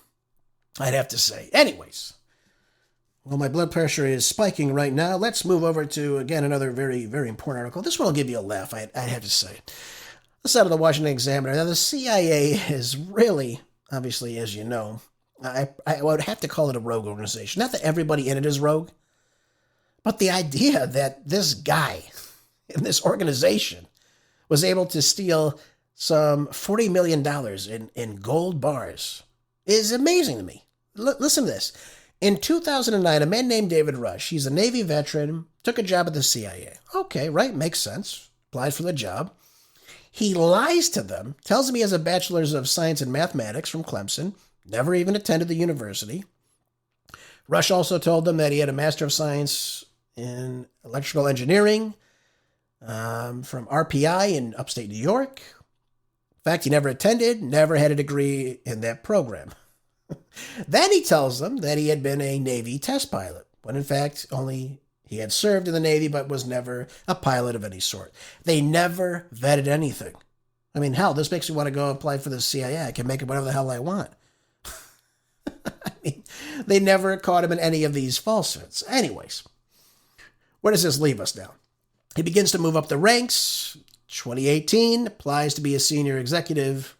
I'd have to say. Anyways, well, my blood pressure is spiking right now. Let's move over to, again, another very, very important article. This one will give you a laugh, I'd have to say. This out of the Washington Examiner. Now, the CIA is really, obviously, as you know, I would have to call it a rogue organization. Not that everybody in it is rogue, but the idea that this guy in this organization was able to steal some $40 million in gold bars is amazing to me. Listen to this. In 2009, a man named David Rush, he's a Navy veteran, took a job at the CIA. Okay, right, makes sense. Applied for the job. He lies to them, tells them he has a bachelor's of science in mathematics from Clemson, never even attended the university. Rush also told them that he had a master of science in electrical engineering from RPI in upstate New York. In fact, he never attended, never had a degree in that program. Then he tells them that he had been a Navy test pilot, when in fact only he had served in the Navy but was never a pilot of any sort. They never vetted anything. I mean, hell, this makes me want to go apply for the CIA. I can make it whatever the hell I want. I mean, they never caught him in any of these falsehoods. Anyways, where does this leave us now? He begins to move up the ranks. 2018, applies to be a senior executive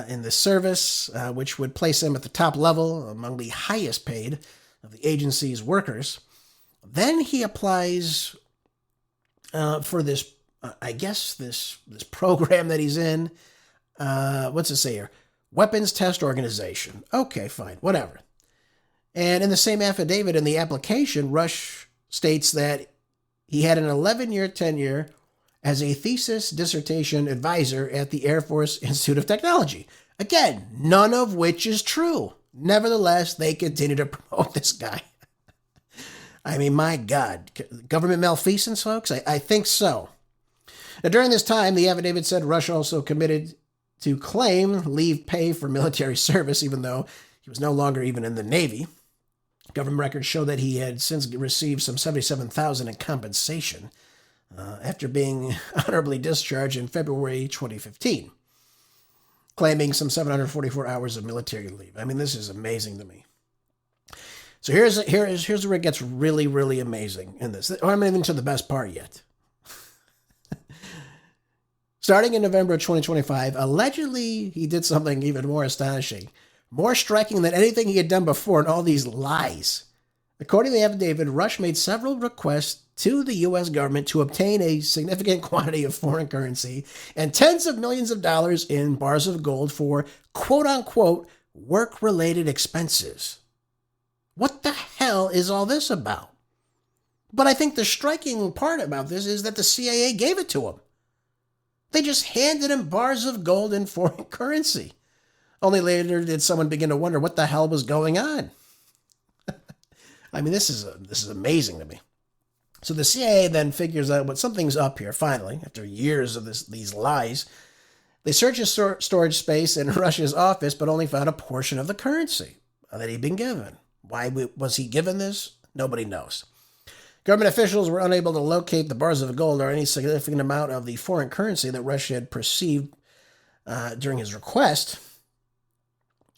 in the service, which would place him at the top level among the highest paid of the agency's workers. Then he applies for this, this program that he's in. What's it say here? Weapons Test Organization. Okay, fine, whatever. And in the same affidavit in the application, Rush states that he had an 11-year tenure as a thesis dissertation advisor at the Air Force Institute of Technology. Again, none of which is true. Nevertheless, they continue to promote this guy. I mean, my God. Government malfeasance, folks? I think so. Now, during this time, the affidavit said Rush also committed to claim leave pay for military service, even though he was no longer even in the Navy. Government records show that he had since received some $77,000 in compensation after being honorably discharged in February 2015, claiming some 744 hours of military leave. I mean, this is amazing to me. So here's where it gets really, really amazing in this. I'm not even to the best part yet. Starting in November of 2025, allegedly he did something even more astonishing, more striking than anything he had done before in all these lies. According to the affidavit, Rush made several requests to the U.S. government to obtain a significant quantity of foreign currency and tens of millions of dollars in bars of gold for quote-unquote work-related expenses. What the hell is all this about? But I think the striking part about this is that the CIA gave it to him. They just handed him bars of gold in foreign currency. Only later did someone begin to wonder what the hell was going on. I mean, this is amazing to me. So the CIA then figures out what something's up here, finally, after years of these lies. They search his storage space in Russia's office, but only found a portion of the currency that he'd been given. Why was he given this? Nobody knows. Government officials were unable to locate the bars of gold or any significant amount of the foreign currency that Russia had perceived during his request.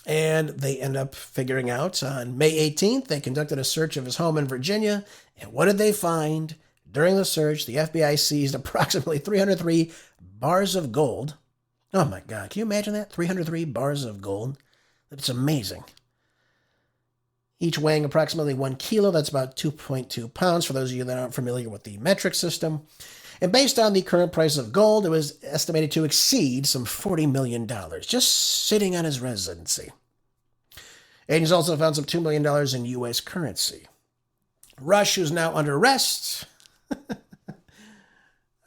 And they end up figuring out on May 18th, they conducted a search of his home in Virginia. And what did they find? During the search, the FBI seized approximately 303 bars of gold. Oh my God, can you imagine that? 303 bars of gold? It's amazing. Each weighing approximately 1 kilo. That's about 2.2 pounds for those of you that aren't familiar with the metric system. And based on the current price of gold, it was estimated to exceed some $40 million just sitting on his residency. Agents also found some $2 million in U.S. currency. Rush, who's now under arrest.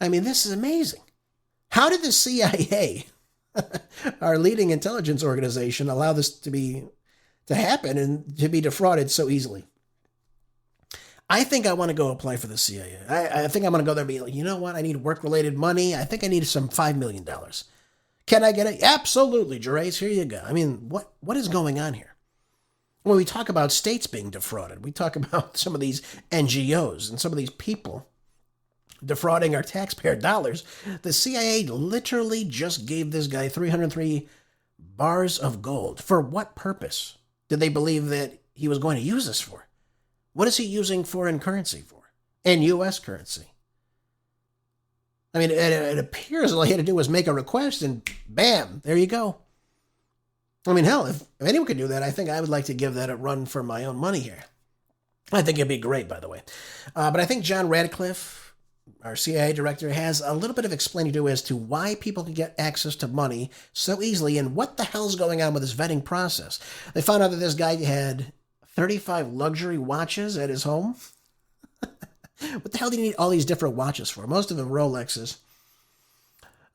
I mean, this is amazing. How did the CIA, our leading intelligence organization, allow this to happen and to be defrauded so easily? I think I want to go apply for the CIA. I think I'm going to go there and be like, you know what? I need work-related money. I think I need some $5 million. Can I get it? Absolutely, Gervais. Here you go. I mean, what is going on here? When we talk about states being defrauded, we talk about some of these NGOs and some of these people defrauding our taxpayer dollars. The CIA literally just gave this guy 303 bars of gold. For what purpose did they believe that he was going to use this for? What is he using foreign currency for? And U.S. currency? I mean, it appears all he had to do was make a request and bam, there you go. I mean, hell, if anyone could do that, I think I would like to give that a run for my own money here. I think it'd be great, by the way. But I think John Radcliffe, our CIA director, has a little bit of explaining to do as to why people can get access to money so easily and what the hell's going on with this vetting process. They found out that this guy had 35 luxury watches at his home. What the hell do you need all these different watches for? Most of them Rolexes.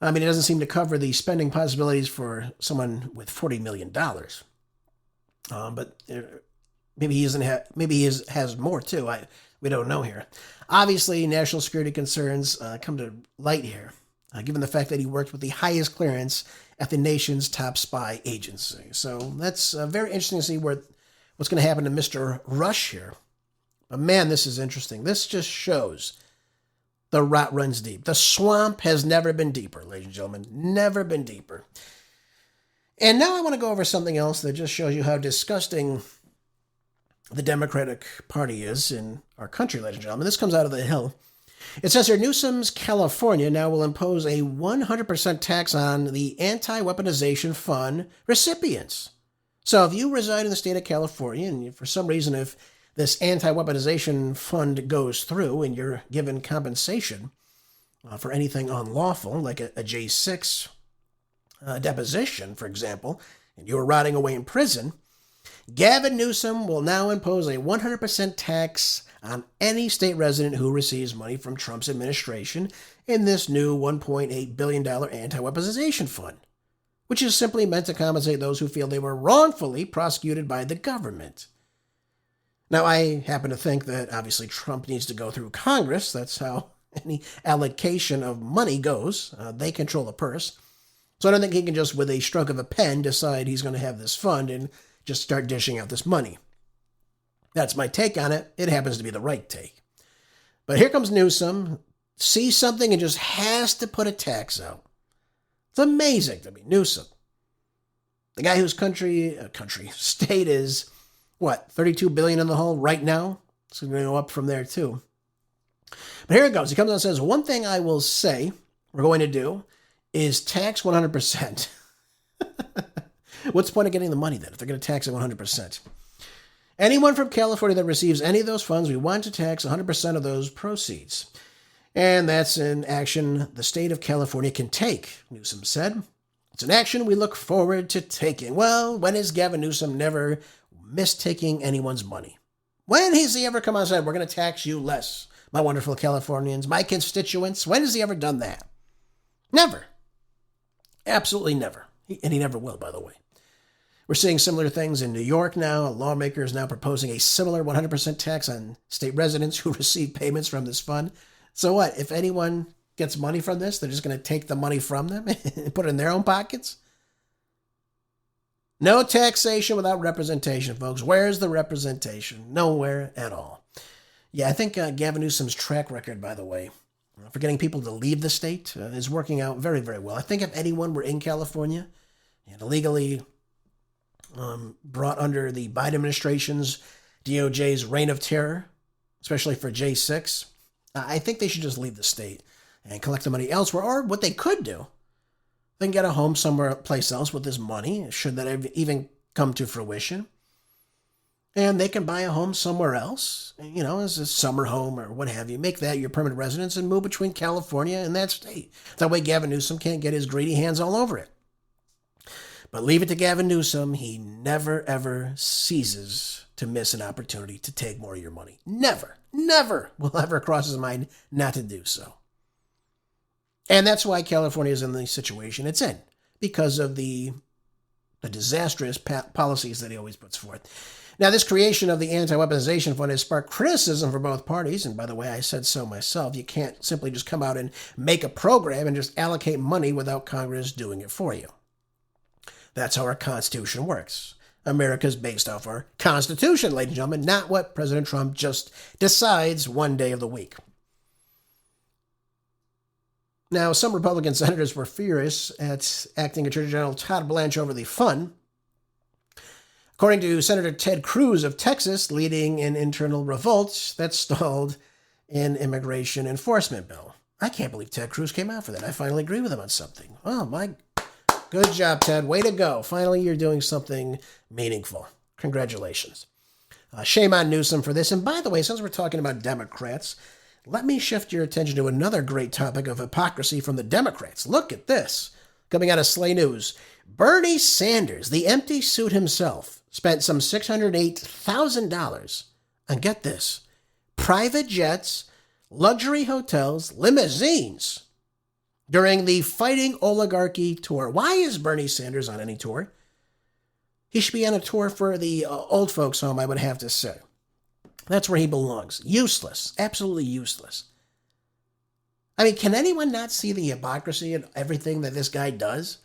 I mean, it doesn't seem to cover the spending possibilities for someone with $40 million. But maybe he has more too. We don't know here. Obviously, national security concerns come to light here, given the fact that he worked with the highest clearance at the nation's top spy agency. So that's very interesting to see what's going to happen to Mr. Rush here. But man, this is interesting. This just shows the rot runs deep. The swamp has never been deeper, ladies and gentlemen. Never been deeper. And now I want to go over something else that just shows you how disgusting the Democratic Party is in our country, ladies and gentlemen. This comes out of the Hill. It says here, Newsom's California now will impose a 100% tax on the anti-weaponization fund recipients. So if you reside in the state of California, and for some reason, if this anti-weaponization fund goes through and you're given compensation for anything unlawful, like a J6 deposition, for example, and you're rotting away in prison, Gavin Newsom will now impose a 100% tax on any state resident who receives money from Trump's administration in this new $1.8 billion anti-weaponization fund, which is simply meant to compensate those who feel they were wrongfully prosecuted by the government. Now, I happen to think that obviously Trump needs to go through Congress. That's how any allocation of money goes. They control the purse. So I don't think he can just, with a stroke of a pen, decide he's going to have this fund and just start dishing out this money. That's my take on it. It happens to be the right take. But here comes Newsom, sees something and just has to put a tax out. It's amazing to me. Newsom, the guy whose state is, what, $32 billion in the hole right now? It's going to go up from there too. But here it goes. He comes out and says, one thing I will say we're going to do is tax 100%. What's the point of getting the money then if they're going to tax it 100%? Anyone from California that receives any of those funds, we want to tax 100% of those proceeds. And that's an action the state of California can take, Newsom said. It's an action we look forward to taking. Well, when has Gavin Newsom never missed taking anyone's money? When has he ever come out and said, we're going to tax you less, my wonderful Californians, my constituents? When has he ever done that? Never. Absolutely never. And he never will, by the way. We're seeing similar things in New York now. Lawmakers now proposing a similar 100% tax on state residents who receive payments from this fund. So what? If anyone gets money from this, they're just going to take the money from them and put it in their own pockets? No taxation without representation, folks. Where's the representation? Nowhere at all. Yeah, I think Gavin Newsom's track record, by the way, for getting people to leave the state is working out very, very well. I think if anyone were in California and illegally brought under the Biden administration's DOJ's reign of terror, especially for J6, I think they should just leave the state and collect the money elsewhere. Or what they could do, they can get a home somewhere place else with this money, should that even come to fruition. And they can buy a home somewhere else, as a summer home or what have you. Make that your permanent residence and move between California and that state. That way Gavin Newsom can't get his greedy hands all over it. But leave it to Gavin Newsom. He never, ever ceases to miss an opportunity to take more of your money. Never, never will ever cross his mind not to do so. And that's why California is in the situation it's in, because of the disastrous policies that he always puts forth. Now, this creation of the anti-weaponization fund has sparked criticism for both parties. And by the way, I said so myself. You can't simply just come out and make a program and just allocate money without Congress doing it for you. That's how our Constitution works. America's based off our Constitution, ladies and gentlemen, not what President Trump just decides one day of the week. Now, some Republican senators were furious at Acting Attorney General Todd Blanche over the fund. According to Senator Ted Cruz of Texas, leading an internal revolt that stalled an immigration enforcement bill. I can't believe Ted Cruz came out for that. I finally agree with him on something. Oh, my. Good job, Ted. Way to go. Finally, you're doing something meaningful. Congratulations. Shame on Newsom for this. And by the way, since we're talking about Democrats, let me shift your attention to another great topic of hypocrisy from the Democrats. Look at this. Coming out of Slay News. Bernie Sanders, the empty suit himself, spent some $608,000 on, get this, private jets, luxury hotels, limousines during the Fighting Oligarchy tour. Why is Bernie Sanders on any tour? He should be on a tour for the old folks' home, I would have to say. That's where he belongs. Useless. Absolutely useless. I mean, can anyone not see the hypocrisy in everything that this guy does?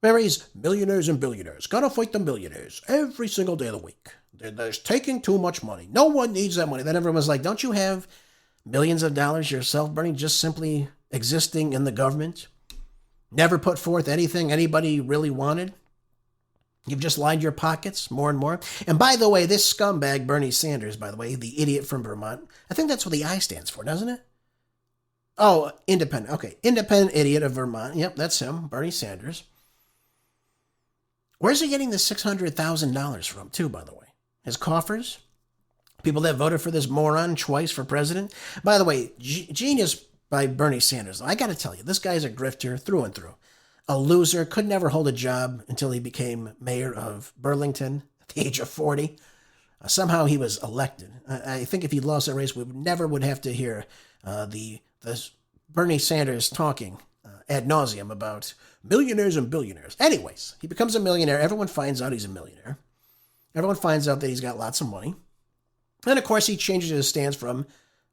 Remember, he's millionaires and billionaires. Gotta fight the millionaires every single day of the week. They're taking too much money. No one needs that money. Then everyone's like, don't you have millions of dollars yourself, Bernie, just simply existing in the government? Never put forth anything anybody really wanted? You've just lined your pockets more and more. And by the way, this scumbag, Bernie Sanders, by the way, the idiot from Vermont, I think that's what the I stands for, doesn't it? Oh, independent. Okay, independent idiot of Vermont. Yep, that's him, Bernie Sanders. Where's he getting the $600,000 from, too, by the way? His coffers? People that voted for this moron twice for president? By the way, genius by Bernie Sanders. I got to tell you, this guy's a grifter through and through. A loser, could never hold a job until he became mayor of Burlington at the age of 40. Somehow he was elected. I think if he lost that race, we never would have to hear the Bernie Sanders talking ad nauseum about millionaires and billionaires. Anyways, he becomes a millionaire. Everyone finds out he's a millionaire. Everyone finds out that he's got lots of money. And of course, he changes his stance from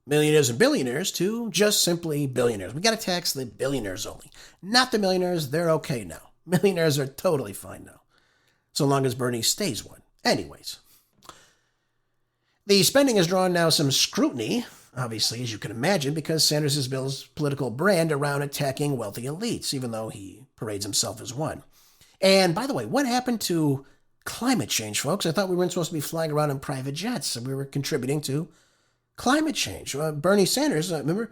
millionaires and billionaires to just simply billionaires. We got to tax the billionaires only. Not the millionaires. They're okay now. Millionaires are totally fine now, so long as Bernie stays one. Anyways, the spending has drawn now some scrutiny, obviously, as you can imagine, because Sanders has built his political brand around attacking wealthy elites, even though he parades himself as one. And by the way, what happened to climate change, folks? I thought we weren't supposed to be flying around in private jets, and we were contributing to climate change. Bernie Sanders, remember,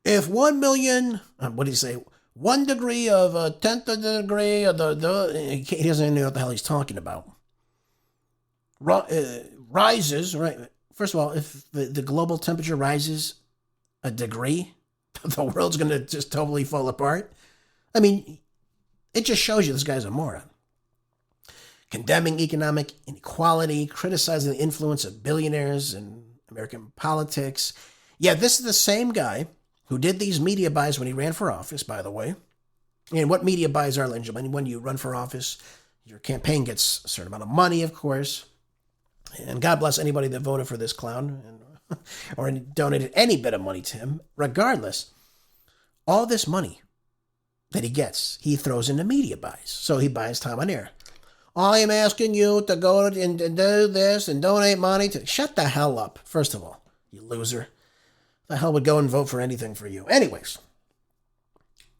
if 1 million, what did he say? 1 degree of a tenth of the degree of he doesn't even know what the hell he's talking about. Rises, right? First of all, if the global temperature rises a degree, the world's going to just totally fall apart. I mean, It just shows you this guy's a moron. Condemning economic inequality, criticizing the influence of billionaires in American politics. Yeah, this is the same guy who did these media buys when he ran for office, by the way. And what media buys are legitimate? When you run for office, your campaign gets a certain amount of money, of course. And God bless anybody that voted for this clown or donated any bit of money to him. Regardless, all this money that he gets, he throws into media buys. So he buys time on air. I am asking you to go and do this and donate money to... Shut the hell up, first of all, you loser. The hell would go and vote for anything for you? Anyways,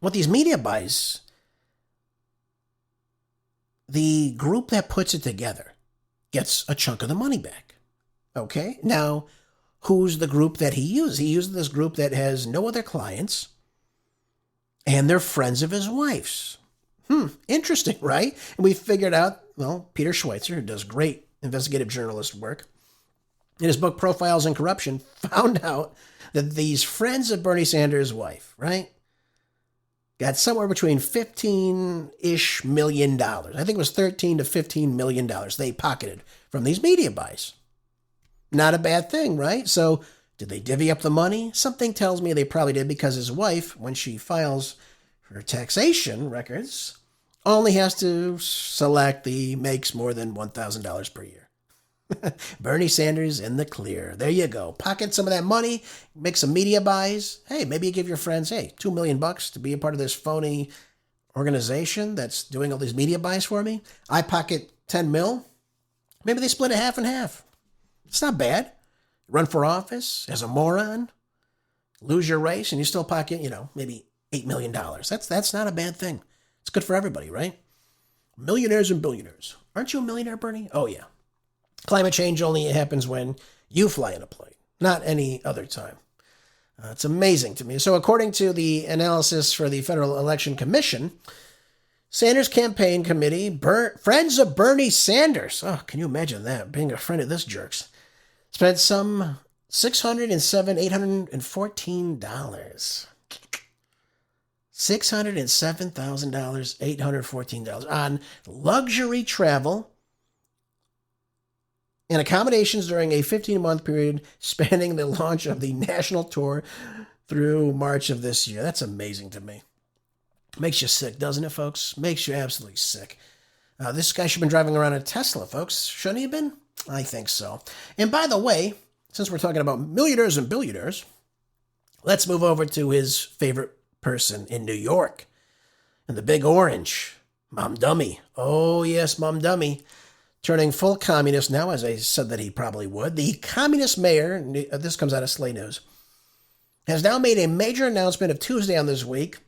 what these media buys, the group that puts it together gets a chunk of the money back. Okay? Now, who's the group that he uses? He uses this group that has no other clients, and they're friends of his wife's. Interesting, right? And we figured out, well, Peter Schweitzer, who does great investigative journalist work, in his book Profiles in Corruption, found out that these friends of Bernie Sanders' wife, right, got somewhere between $15-ish million. I think it was $13 to $15 million they pocketed from these media buys. Not a bad thing, right? So did they divvy up the money? Something tells me they probably did, because his wife, when she files her taxation records, only has to select the makes more than $1,000 per year. Bernie Sanders in the clear. There you go. Pocket some of that money, make some media buys. Hey, maybe you give your friends, $2 million to be a part of this phony organization that's doing all these media buys for me. I pocket 10 mil. Maybe they split it half and half. It's not bad. Run for office as a moron, lose your race, and you still pocket, maybe $8 million. That's not a bad thing. It's good for everybody, right? Millionaires and billionaires. Aren't you a millionaire, Bernie? Oh, yeah. Climate change only happens when you fly in a plane, not any other time. It's amazing to me. So according to the analysis for the Federal Election Commission, Sanders Campaign Committee, friends of Bernie Sanders, can you imagine that, being a friend of this jerks, spent some $814. $607,814 on luxury travel and accommodations during a 15-month period spanning the launch of the national tour through March of this year. That's amazing to me. Makes you sick, doesn't it, folks? Makes you absolutely sick. This guy should have been driving around a Tesla, folks. Shouldn't he have been? I think so. And by the way, since we're talking about millionaires and billionaires, let's move over to his favorite person in New York, and the Big Orange, Mamdani. Oh, yes, Mamdani. Turning full communist now, as I said that he probably would. The communist mayor, this comes out of Slay News, has now made a major announcement of Tuesday on this week.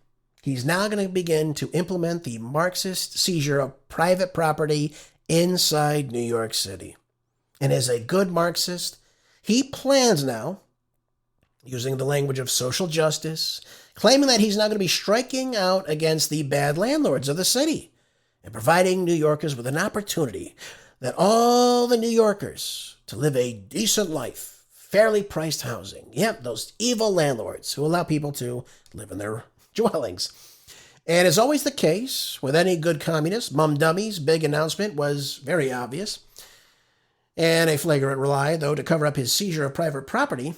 He's now going to begin to implement the Marxist seizure of private property inside New York City. And as a good Marxist, he plans now, using the language of social justice, claiming that he's now going to be striking out against the bad landlords of the city and providing New Yorkers with an opportunity that all the New Yorkers to live a decent life, fairly priced housing. Yep, those evil landlords who allow people to live in their dwellings. And as always the case with any good communist, Mamdani's big announcement was very obvious and a flagrant lie, though, to cover up his seizure of private property.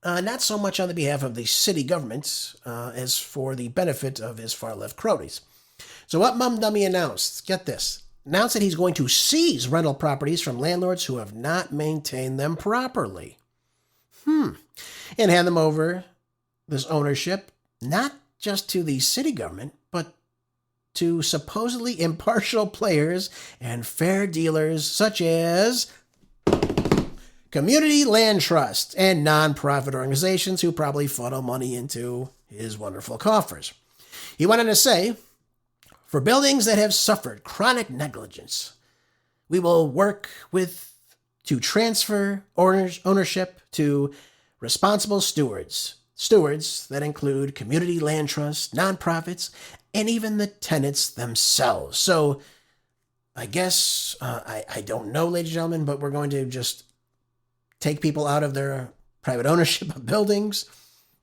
Not so much on the behalf of the city government as for the benefit of his far-left cronies. So what Mamdani announced, get this, announced that he's going to seize rental properties from landlords who have not maintained them properly. And hand them over, this ownership, not just to the city government, but to supposedly impartial players and fair dealers such as community land trusts and nonprofit organizations who probably funnel money into his wonderful coffers. He went on to say, for buildings that have suffered chronic negligence, we will work to transfer ownership to responsible stewards that include community land trusts, nonprofits, and even the tenants themselves. So I guess, I don't know, ladies and gentlemen, but we're going to just take people out of their private ownership of buildings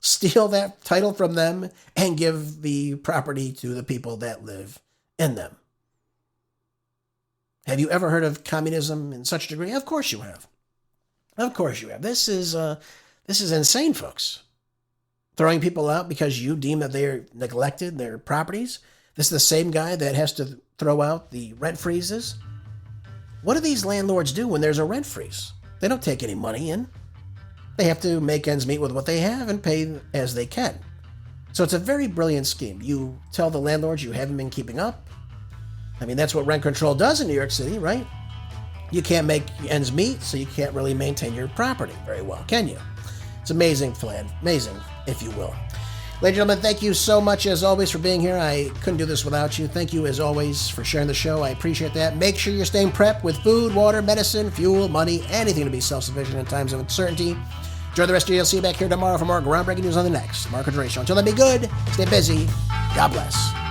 steal that title from them, and give the property to the people that live in them. Have you ever heard of communism in such a degree? Of course you have. Of course you have. This is insane, folks. Throwing people out because you deem that they're neglected, their properties. This is the same guy that has to throw out the rent freezes. What do these landlords do when there's a rent freeze? They don't take any money in. They have to make ends meet with what they have and pay as they can. So it's a very brilliant scheme. You tell the landlords you haven't been keeping up. I mean, that's what rent control does in New York City, right? You can't make ends meet, so you can't really maintain your property very well, can you? It's amazing plan. Amazing, if you will. Ladies and gentlemen, thank you so much, as always, for being here. I couldn't do this without you. Thank you, as always, for sharing the show. I appreciate that. Make sure you're staying prepped with food, water, medicine, fuel, money, anything to be self-sufficient in times of uncertainty. Enjoy the rest of your day. I'll see you back here tomorrow for more groundbreaking news on the next Marco Dre Show. Until then, be good, stay busy. God bless.